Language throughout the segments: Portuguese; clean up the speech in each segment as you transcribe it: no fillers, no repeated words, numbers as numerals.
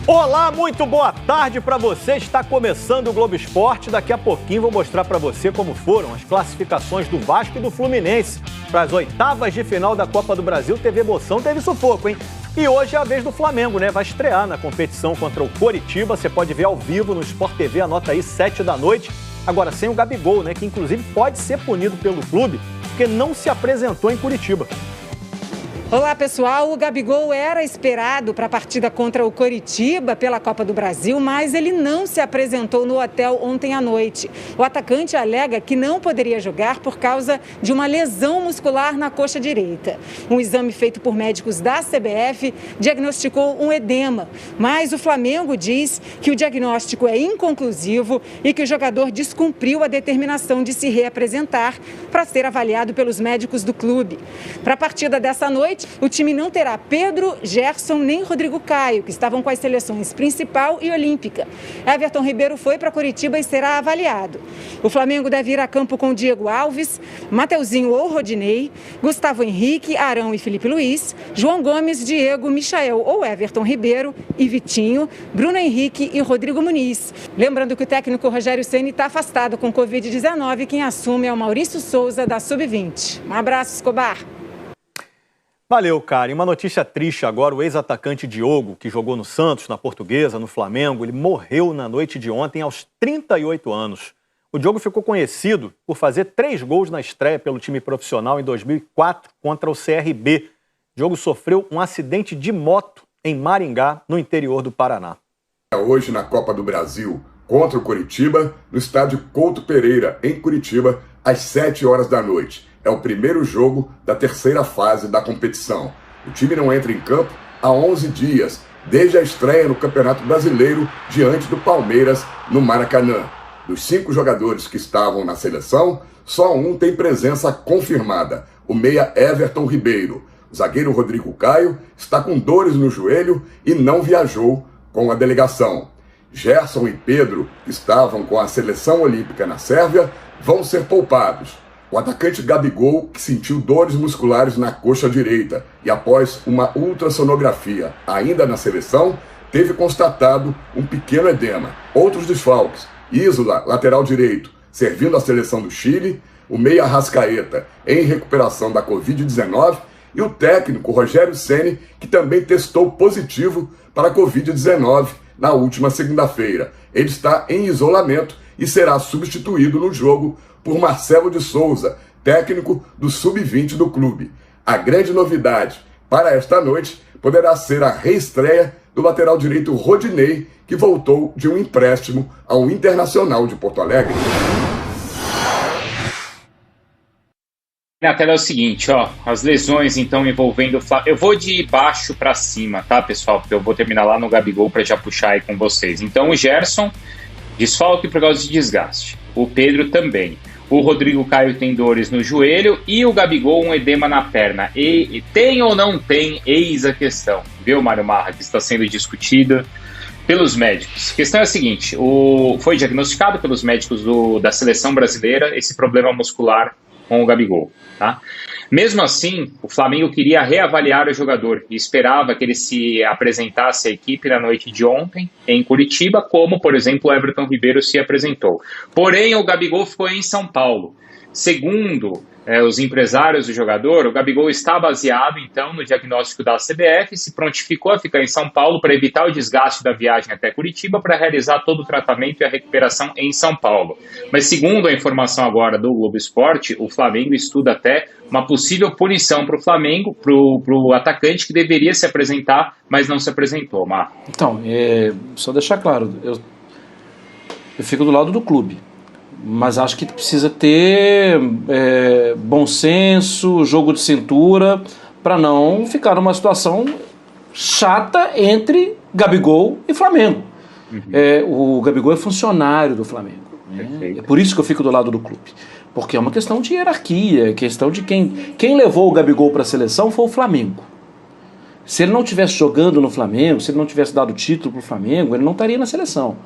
Olá, muito boa tarde para você. Está começando o Globo Esporte. Daqui a pouquinho vou mostrar para você como foram as classificações do Vasco e do Fluminense para as oitavas de final da Copa do Brasil. Teve emoção, teve sufoco, hein? E hoje é a vez do Flamengo, né? Vai estrear na competição contra o Coritiba. Você pode ver ao vivo no Sport TV, anota aí, 7 da noite. Agora, sem o Gabigol, né? Que inclusive pode ser punido pelo clube porque não se apresentou em Curitiba. Olá, pessoal. O Gabigol era esperado para a partida contra o Coritiba pela Copa do Brasil, mas ele não se apresentou no hotel ontem à noite. O atacante alega que não poderia jogar por causa de uma lesão muscular na coxa direita. Um exame feito por médicos da CBF diagnosticou um edema, mas o Flamengo diz que o diagnóstico é inconclusivo e que o jogador descumpriu a determinação de se reapresentar para ser avaliado pelos médicos do clube. Para a partida dessa noite, o time não terá Pedro, Gerson nem Rodrigo Caio, que estavam com as seleções principal e olímpica. Everton Ribeiro foi para Curitiba e será avaliado. O Flamengo deve ir a campo com Diego Alves, Mateuzinho ou Rodinei, Gustavo Henrique, Arão e Felipe Luiz, João Gomes, Diego, Michael ou Everton Ribeiro e Vitinho, Bruno Henrique e Rodrigo Muniz. Lembrando que o técnico Rogério Ceni está afastado com Covid-19 e quem assume é o Maurício Souza, da Sub-20. Um abraço, Escobar. Valeu, cara. E uma notícia triste agora, o ex-atacante Diogo, que jogou no Santos, na Portuguesa, no Flamengo, ele morreu na noite de ontem aos 38 anos. O Diogo ficou conhecido por fazer 3 gols na estreia pelo time profissional em 2004 contra o CRB. Diogo sofreu um acidente de moto em Maringá, no interior do Paraná. Hoje na Copa do Brasil, contra o Coritiba, no estádio Couto Pereira, em Curitiba, às 7 horas da noite. É o primeiro jogo da terceira fase da competição. O time não entra em campo há 11 dias, desde a estreia no Campeonato Brasileiro diante do Palmeiras no Maracanã. Dos 5 jogadores que estavam na seleção, só um tem presença confirmada, o meia Everton Ribeiro. O zagueiro Rodrigo Caio está com dores no joelho e não viajou com a delegação. Gerson e Pedro, que estavam com a seleção olímpica na Sérvia, vão ser poupados. O atacante Gabigol, que sentiu dores musculares na coxa direita e após uma ultrassonografia ainda na seleção, teve constatado um pequeno edema. Outros desfalques: Isola, lateral direito, servindo a seleção do Chile, o meia Arrascaeta, em recuperação da Covid-19, e o técnico Rogério Ceni, que também testou positivo para a Covid-19 na última segunda-feira. Ele está em isolamento e será substituído no jogo por Marcelo de Souza, técnico do Sub-20 do clube. A grande novidade para esta noite poderá ser a reestreia do lateral direito Rodinei, que voltou de um empréstimo ao Internacional de Porto Alegre. Na tela é o seguinte, ó, as lesões então envolvendo o Flamengo. Eu vou de baixo para cima, tá, pessoal? Porque eu vou terminar lá no Gabigol para já puxar aí com vocês. Então o Gerson, desfalque por causa de desgaste. O Pedro também. O Rodrigo Caio tem dores no joelho e o Gabigol um edema na perna. E tem ou não tem? Eis a questão, viu, Mário Marra, que está sendo discutida pelos médicos. A questão é a seguinte, foi diagnosticado pelos médicos da seleção brasileira esse problema muscular com o Gabigol, tá? Mesmo assim, o Flamengo queria reavaliar o jogador e esperava que ele se apresentasse à equipe na noite de ontem em Curitiba, como, por exemplo, o Everton Ribeiro se apresentou. Porém, o Gabigol ficou em São Paulo. Segundo os empresários do jogador, o Gabigol está baseado, então, no diagnóstico da CBF, se prontificou a ficar em São Paulo para evitar o desgaste da viagem até Curitiba, para realizar todo o tratamento e a recuperação em São Paulo. Mas, segundo a informação agora do Globo Esporte, o Flamengo estuda até uma possível punição para o Flamengo, para o atacante que deveria se apresentar, mas não se apresentou, Mar. Então, só deixar claro, eu fico do lado do clube. Mas acho que precisa ter bom senso, jogo de cintura, para não ficar numa situação chata entre Gabigol e Flamengo. Uhum. O Gabigol é funcionário do Flamengo. Né? É por isso que eu fico do lado do clube. Porque é uma questão de hierarquia, questão de quem levou o Gabigol para a seleção foi o Flamengo. Se ele não estivesse jogando no Flamengo, se ele não tivesse dado título para o Flamengo, ele não estaria na seleção.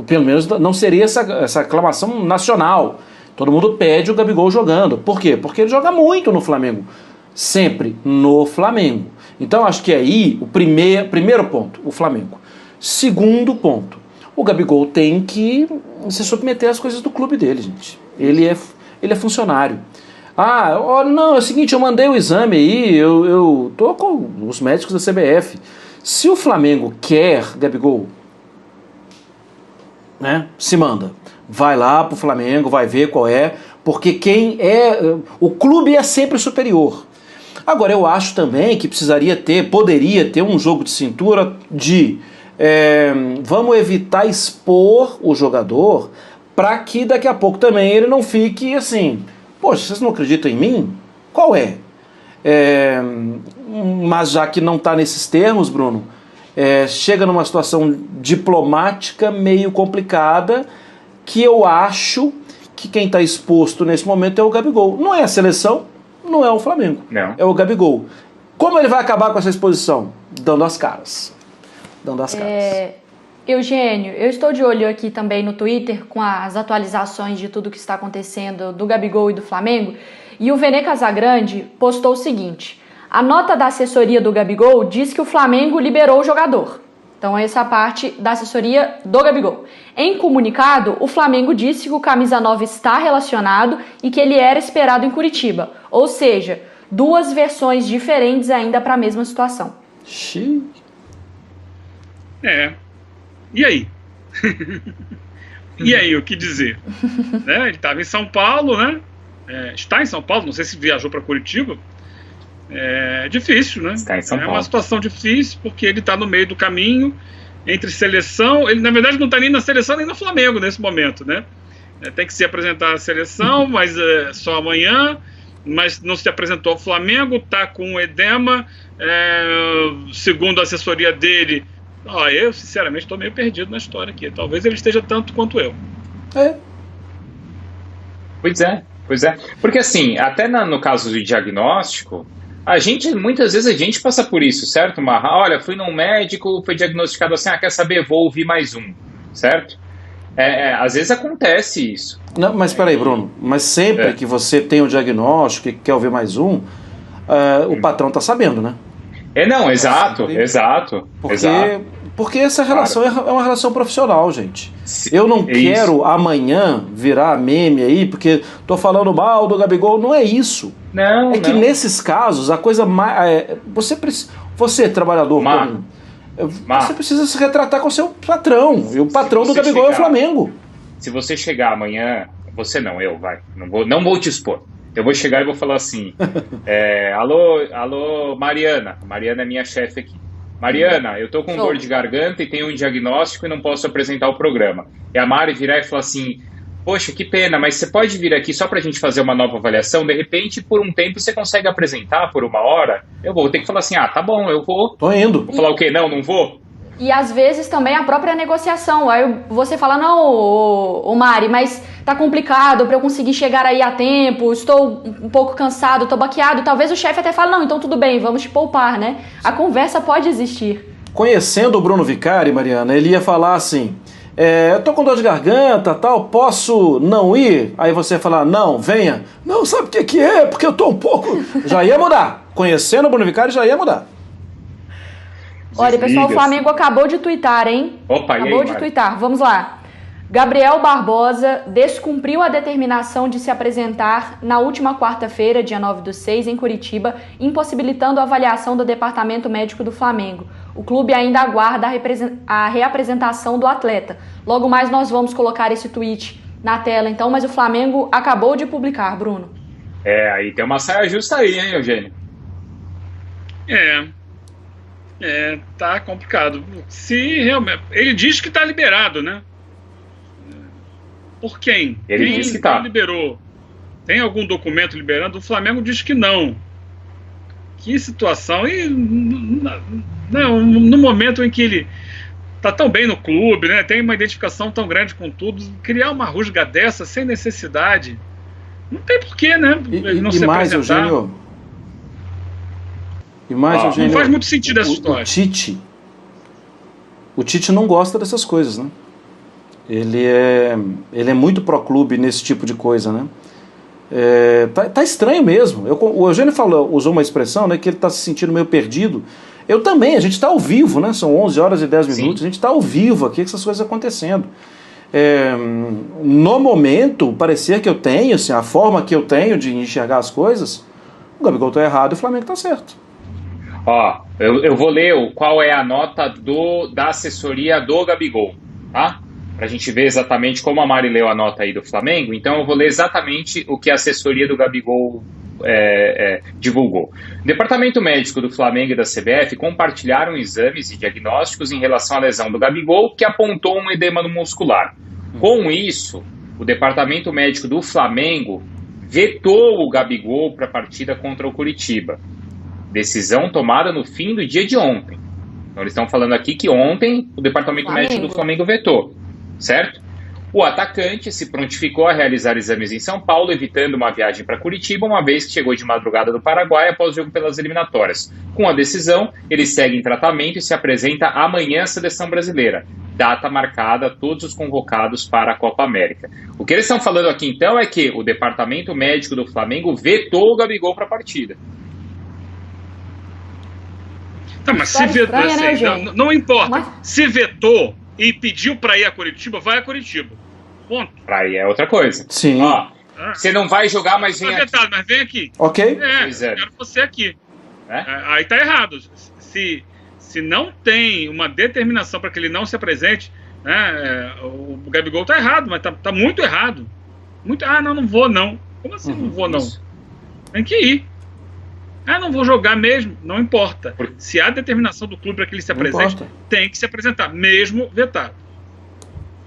Pelo menos não seria essa aclamação nacional. Todo mundo pede o Gabigol jogando. Por quê? Porque ele joga muito no Flamengo. Sempre no Flamengo. Então acho que aí o primeiro ponto, o Flamengo. Segundo ponto, o Gabigol tem que se submeter às coisas do clube dele, gente. Ele é funcionário. Não, é o seguinte, eu mandei o exame aí, eu tô com os médicos da CBF. Se o Flamengo quer Gabigol, né, se manda. Vai lá pro Flamengo, vai ver qual é, porque o clube é sempre superior. Agora, eu acho também que poderia ter um jogo de cintura vamos evitar expor o jogador para que daqui a pouco também ele não fique assim, poxa, vocês não acreditam em mim? Qual é? Mas já que não está nesses termos, Bruno, chega numa situação diplomática meio complicada, que eu acho que quem está exposto nesse momento é o Gabigol. Não é a seleção, não é o Flamengo. Não. É o Gabigol. Como ele vai acabar com essa exposição? Dando as caras. Eugênio, eu estou de olho aqui também no Twitter com as atualizações de tudo que está acontecendo do Gabigol e do Flamengo, e o Vene Casagrande postou o seguinte: a nota da assessoria do Gabigol diz que o Flamengo liberou o jogador. Então essa é a parte da assessoria do Gabigol. Em comunicado, o Flamengo disse que o camisa 9 está relacionado e que ele era esperado em Curitiba. Ou seja, duas versões diferentes ainda para a mesma situação. Xiii. E aí? E aí, o que dizer? Ele estava em São Paulo, né? Está em São Paulo, não sei se viajou para Curitiba. É difícil, né? Está em São Paulo. Uma situação difícil, porque ele está no meio do caminho entre seleção. Ele, na verdade, não está nem na seleção nem no Flamengo nesse momento, né? Tem que se apresentar à seleção, mas só amanhã. Mas não se apresentou ao Flamengo, está com edema. Segundo a assessoria dele, eu sinceramente estou meio perdido na história aqui. Talvez ele esteja tanto quanto eu. Pois é. Porque assim, até no caso do diagnóstico, muitas vezes a gente passa por isso, certo, Marra? Olha, fui num médico, foi diagnosticado assim, quer saber, vou ouvir mais um, certo? Às vezes acontece isso. Não, mas peraí, Bruno, mas sempre que você tem um diagnóstico e quer ouvir mais um, o patrão tá sabendo, né? Exato. Porque essa relação é uma relação profissional, gente. Eu não quero amanhã virar meme aí, porque tô falando mal do Gabigol, não é isso. Não. Que nesses casos, a coisa mais... Você trabalhador comum, você precisa se retratar com o seu patrão, e o patrão do Gabigol é o Flamengo. Se você chegar amanhã, não vou te expor. Eu vou chegar e vou falar assim, alô, Mariana é minha chefe aqui. Mariana, eu tô com dor de garganta e tenho um diagnóstico e não posso apresentar o programa. E a Mari virar e falar assim, poxa, que pena, mas você pode vir aqui só pra gente fazer uma nova avaliação? De repente, por um tempo, você consegue apresentar por 1 hora? Eu vou ter que falar assim, tá bom, eu vou. Tô indo. Vou falar o quê? Não vou? E às vezes também a própria negociação. Aí você fala, não, Mari, mas tá complicado pra eu conseguir chegar aí a tempo, estou um pouco cansado, tô baqueado. Talvez o chefe até fale, não, então tudo bem, vamos te poupar, né? A conversa pode existir. Conhecendo o Bruno Vicari, Mariana, ele ia falar assim, eu tô com dor de garganta, tal, posso não ir? Aí você ia falar, não, venha. Não, sabe o que é? Porque eu tô um pouco... Já ia mudar. Conhecendo o Bruno Vicari, já ia mudar. Olha, pessoal, o Flamengo acabou de tuitar, hein? Opa, acabou de tuitar. Vamos lá. Gabriel Barbosa descumpriu a determinação de se apresentar na última quarta-feira, dia 9/6, em Curitiba, impossibilitando a avaliação do Departamento Médico do Flamengo. O clube ainda aguarda a reapresentação do atleta. Logo mais nós vamos colocar esse tweet na tela, então, mas o Flamengo acabou de publicar, Bruno. Aí tem uma saia justa aí, hein, Eugênio? Tá complicado. Se realmente... Ele diz que tá liberado, né? Por quem? Ele diz que tá. Quem liberou? Tem algum documento liberando? O Flamengo diz que não. Que situação. E no momento em que ele tá tão bem no clube, né? Tem uma identificação tão grande com tudo, criar uma rusga dessa sem necessidade, não tem porquê, né? Ele não se mais, apresentar. Eugênio, Eugênio, não faz muito sentido essa história. O Tite não gosta dessas coisas, né? Ele é muito pró-clube nesse tipo de coisa, né? Tá estranho mesmo. O Eugênio usou uma expressão, né, que ele está se sentindo meio perdido. Eu também, a gente está ao vivo, né? São 11 horas e 10 minutos, Sim. A gente está ao vivo aqui com essas coisas acontecendo. No momento, parecer que eu tenho, assim, a forma que eu tenho de enxergar as coisas, o Gabigol está errado e o Flamengo está certo. Eu vou ler qual é a nota da assessoria do Gabigol, tá? Para a gente ver exatamente como a Mari leu a nota aí do Flamengo. Então eu vou ler exatamente o que a assessoria do Gabigol divulgou. O Departamento Médico do Flamengo e da CBF compartilharam exames e diagnósticos em relação à lesão do Gabigol, que apontou um edema muscular. Com isso, o Departamento Médico do Flamengo vetou o Gabigol para a partida contra o Coritiba. Decisão tomada no fim do dia de ontem. Então eles estão falando aqui que ontem o Departamento Médico do Flamengo vetou, certo? O atacante se prontificou a realizar exames em São Paulo, evitando uma viagem para Curitiba, uma vez que chegou de madrugada do Paraguai após o jogo pelas eliminatórias. Com a decisão, ele segue em tratamento e se apresenta amanhã à Seleção Brasileira. Data marcada, todos os convocados para a Copa América. O que eles estão falando aqui, então, é que o Departamento Médico do Flamengo vetou o Gabigol para a partida. Tá, mas se vetou, assim, não importa. Se vetou e pediu para ir a Curitiba, vai a Curitiba. Ponto. Para ir é outra coisa. Sim. Você não vai jogar, mas vem aqui. Mas vem aqui. Ok. Eu quero você aqui. Aí tá errado. Se não tem uma determinação para que ele não se apresente, o Gabigol tá errado, mas tá muito errado. Não vou não. Como assim não vou não? Isso. Tem que ir. Não vou jogar mesmo, não importa. Se há determinação do clube para que ele se apresente, tem que se apresentar, mesmo vetado.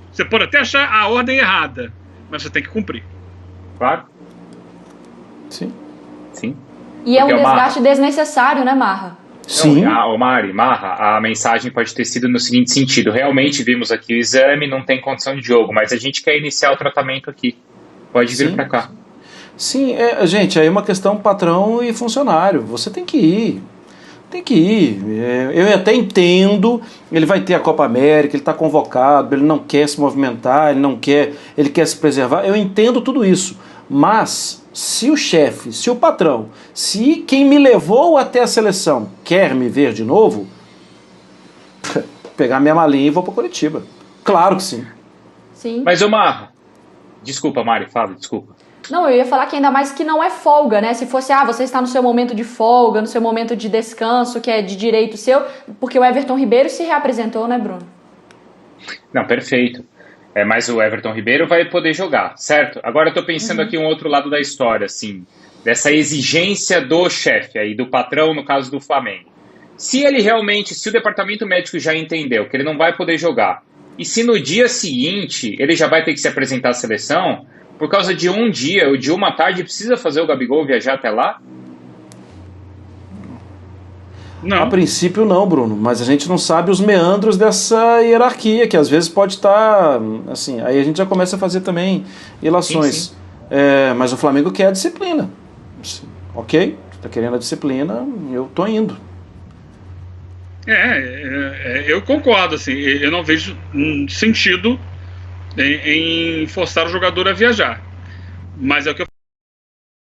Você pode até achar a ordem errada, mas você tem que cumprir. Claro. Sim. E é um desgaste desnecessário, né, Marra? Sim. Marra, a mensagem pode ter sido no seguinte sentido: realmente vimos aqui o exame, não tem condição de jogo, mas a gente quer iniciar o tratamento aqui. Pode vir para cá. Sim, gente, aí é uma questão patrão e funcionário. Você tem que ir. Eu até entendo, ele vai ter a Copa América, ele está convocado, ele não quer se movimentar, ele quer se preservar. Eu entendo tudo isso. Mas se o chefe, se o patrão, se quem me levou até a seleção quer me ver de novo, pegar minha malinha e vou para Curitiba. Claro que sim. Mas, Marra, desculpa, Mari, fala, desculpa. Não, eu ia falar que ainda mais que não é folga, né? Se fosse, você está no seu momento de folga, no seu momento de descanso, que é de direito seu, porque o Everton Ribeiro se reapresentou, né, Bruno? Não, perfeito. Mas o Everton Ribeiro vai poder jogar, certo? Agora eu tô pensando aqui um outro lado da história, assim, dessa exigência do chefe aí, do patrão, no caso do Flamengo. Se o departamento médico já entendeu que ele não vai poder jogar, e se no dia seguinte ele já vai ter que se apresentar à seleção, por causa de um dia ou de uma tarde, precisa fazer o Gabigol viajar até lá? Não. A princípio não, Bruno, mas a gente não sabe os meandros dessa hierarquia, que às vezes pode estar, assim, aí a gente já começa a fazer também ilações. Sim. Mas o Flamengo quer a disciplina. Ok, está querendo a disciplina, eu tô indo. Eu concordo, assim, eu não vejo sentido em forçar o jogador a viajar. Mas é o que eu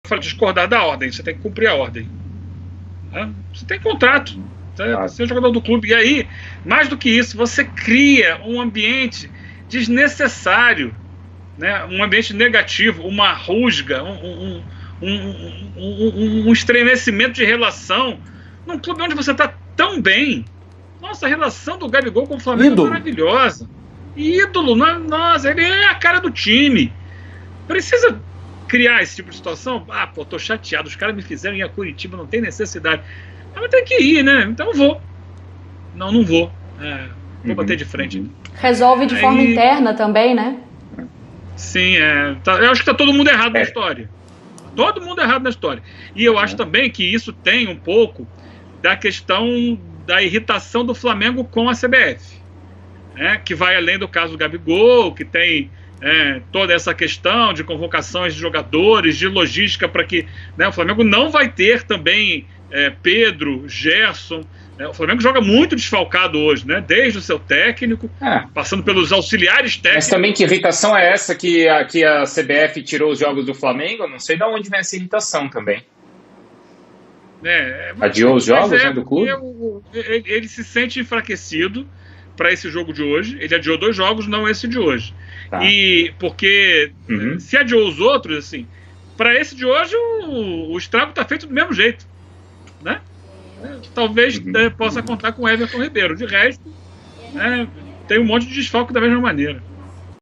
falo, discordar da ordem. Você tem que cumprir a ordem. Você tem contrato. Você é jogador do clube. E aí, mais do que isso, você cria um ambiente desnecessário, né? Um ambiente negativo, uma rusga, um estremecimento de relação num clube onde você está tão bem. Nossa, a relação do Gabigol com o Flamengo é maravilhosa. Ídolo, nossa, ele é a cara do time. Precisa criar esse tipo de situação? Tô chateado, os caras me fizeram ir a Curitiba, não tem necessidade. Mas tem que ir, né? Então eu vou. Não vou. Vou bater de frente. Resolve de forma interna também, né? Sim, eu acho que tá todo mundo errado na história. Todo mundo errado na história. E eu acho também que isso tem um pouco da questão da irritação do Flamengo com a CBF. Que vai além do caso do Gabigol, que tem toda essa questão de convocações de jogadores, de logística para que o Flamengo não vai ter também Pedro, Gerson, O Flamengo joga muito desfalcado hoje, né? Desde o seu técnico, passando pelos auxiliares técnicos. Mas também que irritação é essa que a CBF tirou os jogos do Flamengo? Eu não sei de onde vem essa irritação também. Adiou os jogos do clube? Ele se sente enfraquecido para esse jogo de hoje. Ele adiou 2 jogos, não esse de hoje. Tá. E porque se adiou os outros, assim, para esse de hoje o estrago está feito do mesmo jeito, né? Talvez possa contar com o Everton Ribeiro. De resto, tem um monte de desfalque da mesma maneira.